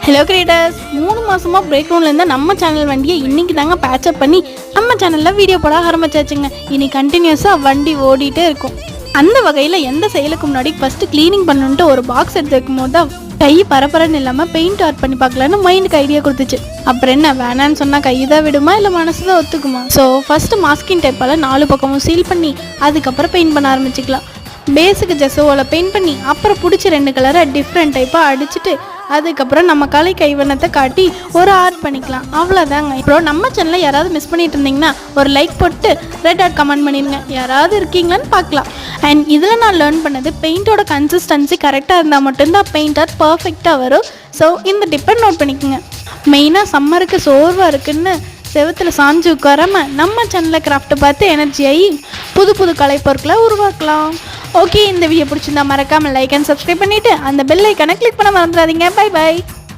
Hello creators, 3 மாதமாக break ரூம்ல இருந்தால் நம்ம சேனல் வண்டியை இன்றைக்கி தாங்க பேட்சப் பண்ணி நம்ம சேனலில் வீடியோ போட ஆரம்பிச்சாச்சுங்க. இனி கண்டினியூஸாக வண்டி ஓடிட்டே இருக்கும். அந்த வகையில் எந்த செயலுக்கு முன்னாடி ஃபஸ்ட்டு க்ளீனிங் பண்ணணுன்ட்டு ஒரு பாக்ஸ் எடுத்து வைக்கும் போது தான் கை பரபரன்னு இல்லாமல் பெயிண்ட் ஆர்ட் பண்ணி பார்க்கலான்னு மைண்டுக்கு ஐடியா கொடுத்துச்சு. அப்புறம் என்ன, வேணான்னு சொன்னால் கை தான் விடுமா இல்லை மனசு தான் ஒத்துக்குமா? ஸோ ஃபஸ்ட்டு மாஸ்கின் டேப்பால் 4 பக்கமும் சீல் பண்ணி அதுக்கப்புறம் பெயிண்ட் பண்ண ஆரம்பிச்சிக்கலாம். பேஸுக்கு ஜெஸோவில் பெயிண்ட் பண்ணி அப்புறம் பிடிச்சி 2 கலரை டிஃப்ரெண்ட் டைப்பாக அடிச்சுட்டு அதுக்கப்புறம் நம்ம கலை கைவண்ணத்தை காட்டி ஒரு ஆர்ட் பண்ணிக்கலாம். அவ்வளோதாங்க. அப்புறம் நம்ம சேனலில் யாராவது மிஸ் பண்ணிட்டு இருந்தீங்கன்னா ஒரு லைக் போட்டு ரெட் ஆர்ட் கமெண்ட் பண்ணிடுங்க. யாராவது இருக்கீங்களான்னு பார்க்கலாம். அண்ட் இதில் நான் லேர்ன் பண்ணது பெயிண்டோட கன்சிஸ்டன்சி கரெக்டாக இருந்தால் மட்டும்தான் பெயிண்ட் ஆர்ட் பர்ஃபெக்டாக வரும். ஸோ இந்த டிப்பை நோட் பண்ணிக்கோங்க. மெயினாக சம்மருக்கு சோர்வாக இருக்குன்னு செவத்தில் சாஞ்சு உட்காராமல் நம்ம சேனலில் கிராஃப்ட்டை பார்த்து எனர்ஜி ஆகி புது புது கலைப்பொருட்களை உருவாக்கலாம். ஓகே, இந்த வீடியோ பிடிச்சிருந்தா மறக்காமல் லைக் அண்ட் சப்ஸ்கிரைப் பண்ணிவிட்டு அந்த பெல் ஐக்கானை கிளிக் பண்ண மறந்துடாதீங்க. Bye by.